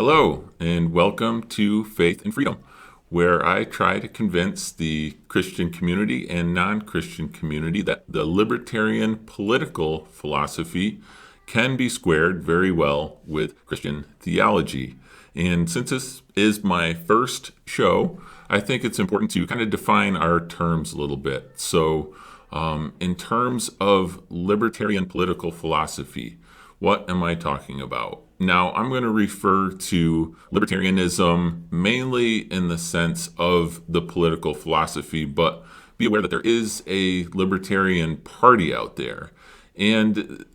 Hello, and welcome to Faith and Freedom, where I try to convince the Christian community and non-Christian community that the libertarian political philosophy can be squared very well with Christian theology. And since this is my first show, I think it's important to kind of define our terms a little bit. So, in terms of libertarian political philosophy, what am I talking about? Now, I'm going to refer to libertarianism mainly in the sense of the political philosophy, but be aware that there is a libertarian party out there. And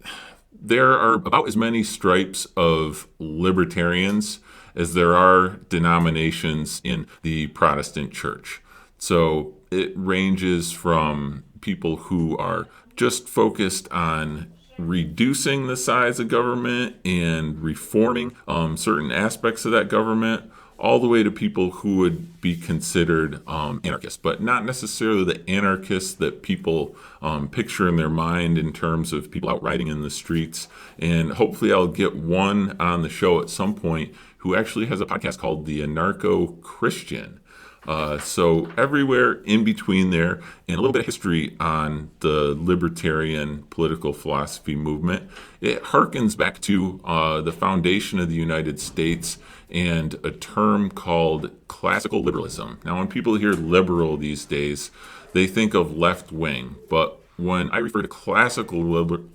there are about as many stripes of libertarians as there are denominations in the Protestant church. So it ranges from people who are just focused on reducing the size of government and reforming certain aspects of that government, all the way to people who would be considered anarchists, but not necessarily the anarchists that people picture in their mind in terms of people out riding in the streets. And hopefully I'll get one on the show at some point who actually has a podcast called The Anarcho-Christian. So everywhere in between there, and a little bit of history on the libertarian political philosophy movement. It harkens back to the foundation of the United States and a term called classical liberalism. Now, when people hear liberal these days, they think of left wing, but when I refer to classical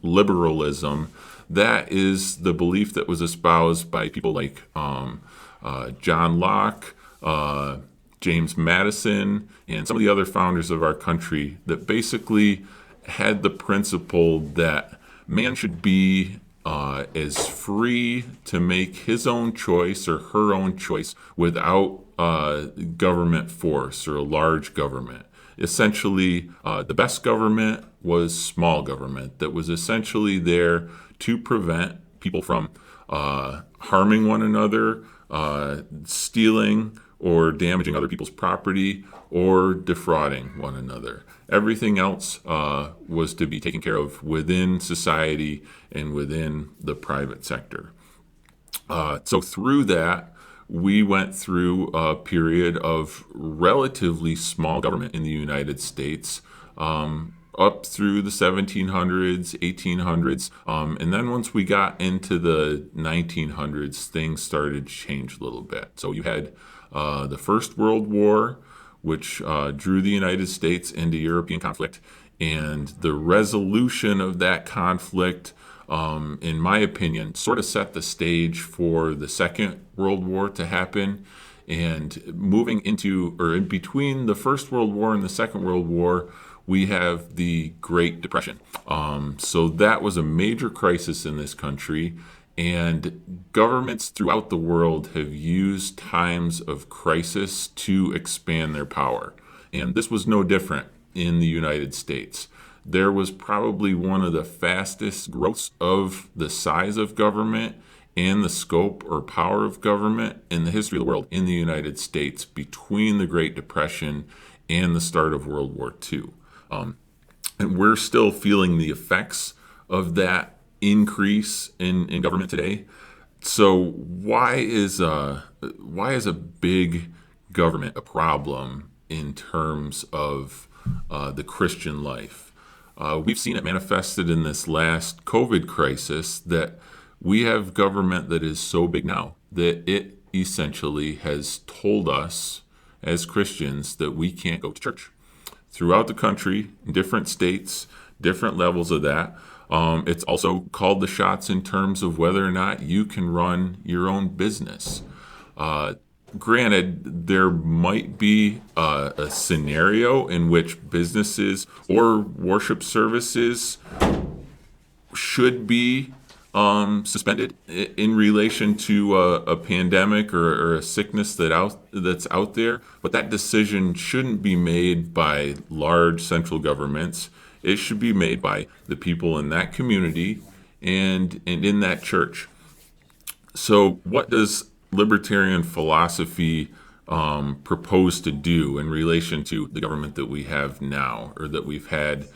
liberalism, that is the belief that was espoused by people like John Locke, James Madison, and some of the other founders of our country that basically had the principle that man should be as free to make his own choice or her own choice without government force or a large government. Essentially, the best government was small government that was essentially there to prevent people from harming one another, stealing, or damaging other people's property, or defrauding one another. Everything else was to be taken care of within society and within the private sector. So through that, we went through a period of relatively small government in the United States, up through the 1700s, 1800s, and then once we got into the 1900s, things started to change a little bit. So you had the First World War, which drew the United States into European conflict, and the resolution of that conflict, in my opinion, sort of set the stage for the Second World War to happen. And moving into, or in between the First World War and the Second World War, we have the Great Depression. So that was a major crisis in this country. And governments throughout the world have used times of crisis to expand their power. And this was no different in the United States. There was probably one of the fastest growths of the size of government and the scope or power of government in the history of the world in the United States between the Great Depression and the start of World War II. And we're still feeling the effects of that increase in government today. So why is a big government a problem in terms of the Christian life? We've seen it manifested in this last COVID crisis that we have government that is so big now that it essentially has told us as Christians that we can't go to church. Throughout the country, in different states, different levels of that. It's also called the shots in terms of whether or not you can run your own business. Granted, there might be a scenario in which businesses or worship services should be suspended in relation to a pandemic or a sickness that's out there, but that decision shouldn't be made by large central governments. It should be made by the people in that community and in that church. So what does libertarian philosophy propose to do in relation to the government that we have now, or that we've had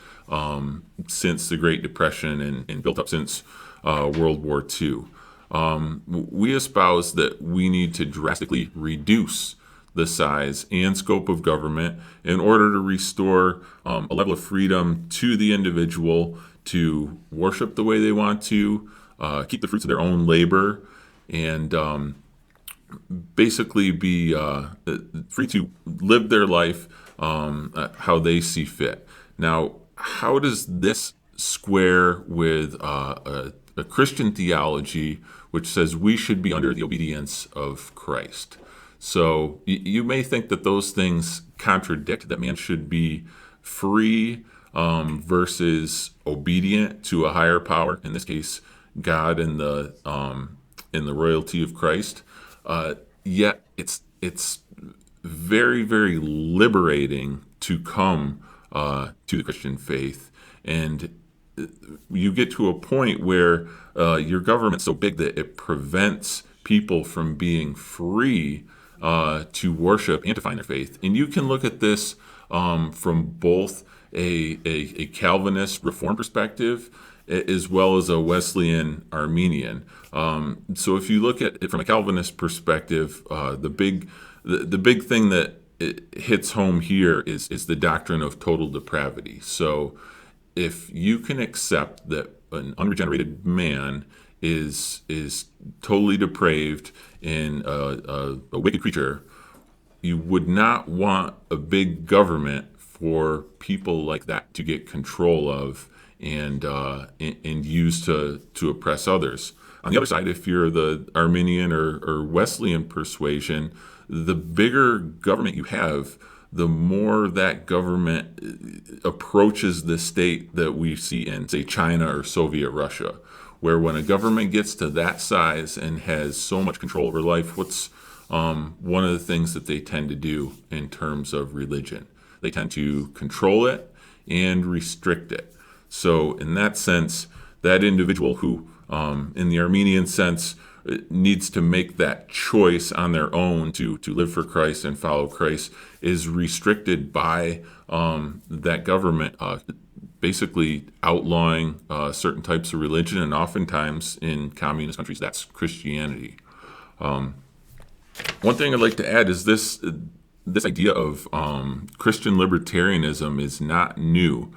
since the Great Depression and built up since World War II? we espouse that we need to drastically reduce the size and scope of government in order to restore a level of freedom to the individual to worship the way they want to, keep the fruits of their own labor, and basically be free to live their life how they see fit. Now, how does this square with a Christian theology which says we should be under the obedience of Christ? So you may think that those things contradict, that man should be free versus obedient to a higher power, in this case, God and the royalty of Christ. Yet it's very, very liberating to come to the Christian faith, and you get to a point where your government's so big that it prevents people from being free to worship and to find their faith. And you can look at this from both a Calvinist Reformed perspective as well as a Wesleyan Arminian. So if you look at it from a Calvinist perspective, the big thing that it hits home here is the doctrine of total depravity. So if you can accept that an unregenerated man is totally depraved and a wicked creature, you would not want a big government for people like that to get control of and use to oppress others. On the other side, if you're the Arminian or Wesleyan persuasion, the bigger government you have, the more that government approaches the state that we see in, say, China or Soviet Russia, where when a government gets to that size and has so much control over life, what's one of the things that they tend to do in terms of religion? They tend to control it and restrict it. So in that sense, that individual who, in the Armenian sense, needs to make that choice on their own to live for Christ and follow Christ is restricted by that government basically outlawing certain types of religion, and oftentimes in communist countries that's Christianity. One thing I'd like to add is this idea of Christian libertarianism is not new.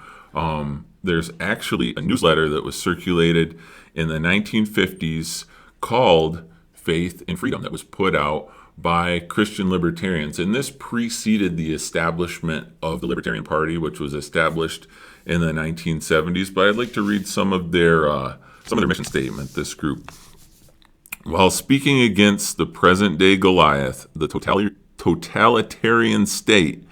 There's actually a newsletter that was circulated in the 1950s called Faith and Freedom that was put out by Christian libertarians. And this preceded the establishment of the Libertarian Party, which was established in the 1970s. But I'd like to read some of their mission statement, this group. While speaking against the present-day Goliath, the totalitarian state,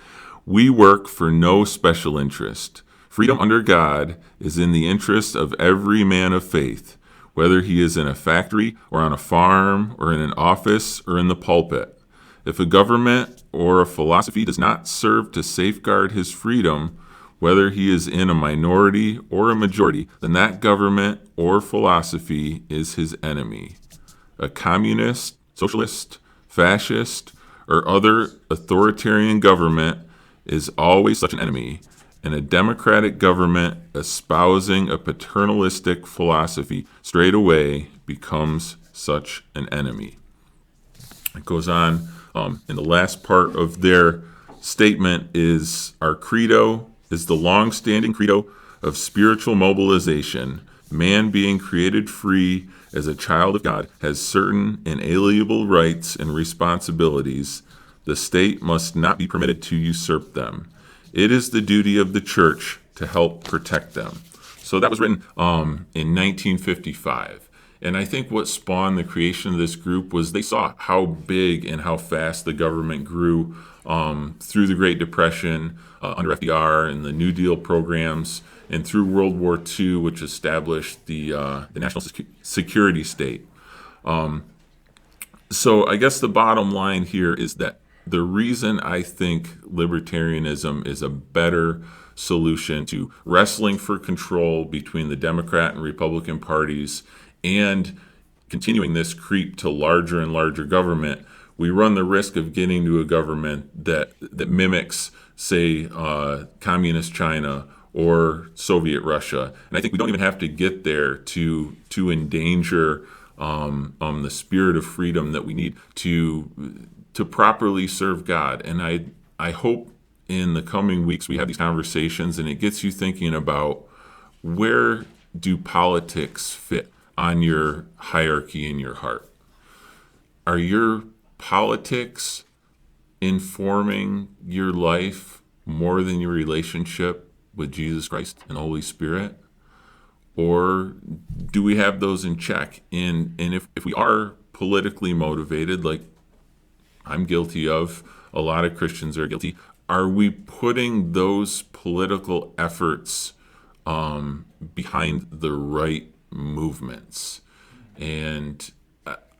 we work for no special interest. Freedom under God is in the interest of every man of faith, whether he is in a factory or on a farm or in an office or in the pulpit. If a government or a philosophy does not serve to safeguard his freedom, whether he is in a minority or a majority, then that government or philosophy is his enemy. A communist, socialist, fascist, or other authoritarian government is always such an enemy, and a democratic government espousing a paternalistic philosophy straightaway becomes such an enemy. It goes on, in the last part of their statement is, our credo is the long-standing credo of spiritual mobilization. Man, being created free as a child of God, has certain inalienable rights and responsibilities. The state must not be permitted to usurp them. It is the duty of the church to help protect them. So that was written in 1955. And I think what spawned the creation of this group was they saw how big and how fast the government grew through the Great Depression, under FDR and the New Deal programs, and through World War II, which established the national security state. So I guess the bottom line here is that the reason I think libertarianism is a better solution to wrestling for control between the Democrat and Republican parties and continuing this creep to larger and larger government, we run the risk of getting to a government that mimics, say, communist China or Soviet Russia. And I think we don't even have to get there to endanger the spirit of freedom that we need to properly serve God. And I hope in the coming weeks we have these conversations and it gets you thinking about, where do politics fit on your hierarchy in your heart? Are your politics informing your life more than your relationship with Jesus Christ and Holy Spirit? Or do we have those in check? And if we are politically motivated, like I'm guilty of, a lot of Christians are guilty, are we putting those political efforts behind the right movements? And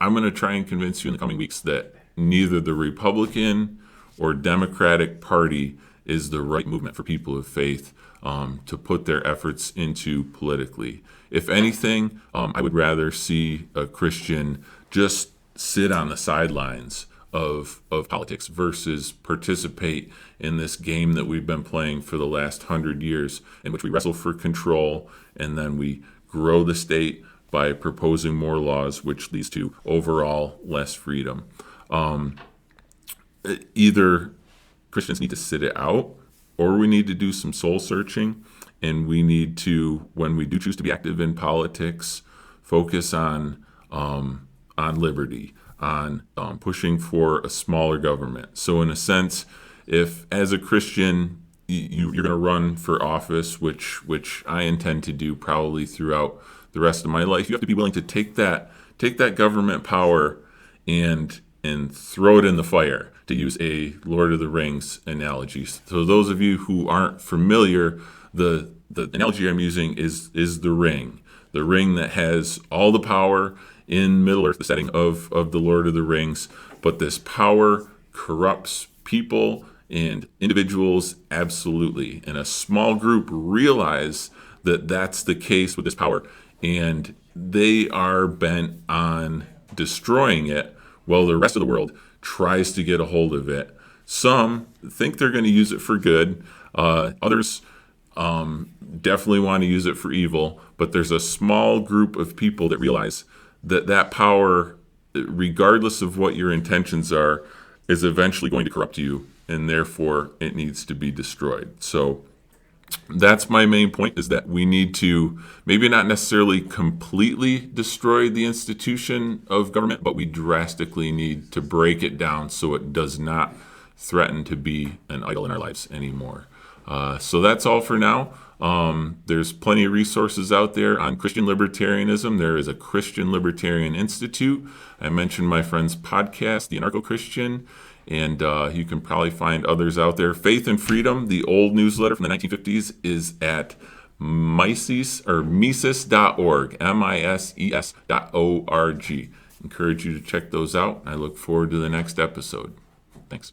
I'm going to try and convince you in the coming weeks that neither the Republican or Democratic Party is the right movement for people of faith to put their efforts into politically. If anything, I would rather see a Christian just sit on the sidelines of politics versus participate in this game that we've been playing for the last 100 years, in which we wrestle for control and then we grow the state by proposing more laws, which leads to overall less freedom. Either Christians need to sit it out, or we need to do some soul searching, and we need to, when we do choose to be active in politics, focus on liberty, on pushing for a smaller government. So in a sense, if as a Christian you're going to run for office, which I intend to do probably throughout the rest of my life, you have to be willing to take that government power and throw it in the fire, to use a Lord of the Rings analogy. So those of you who aren't familiar, the analogy I'm using is the ring that has all the power in Middle Earth, the setting of the Lord of the Rings, but this power corrupts people and individuals absolutely. And a small group realize that that's the case with this power, and they are bent on destroying it, while the rest of the world tries to get a hold of it. Some think they're going to use it for good. Others definitely want to use it for evil. But there's a small group of people that realize that power, regardless of what your intentions are, is eventually going to corrupt you, and therefore it needs to be destroyed. So that's my main point, is that we need to maybe not necessarily completely destroy the institution of government, but we drastically need to break it down so it does not threaten to be an idol in our lives anymore. So that's all for now. There's plenty of resources out there on Christian libertarianism. There is a Christian Libertarian Institute. I mentioned my friend's podcast, The Anarcho-Christian, and you can probably find others out there. Faith and Freedom, the old newsletter from the 1950s, is at Mises.org, Mises.org. Encourage you to check those out. I look forward to the next episode. Thanks.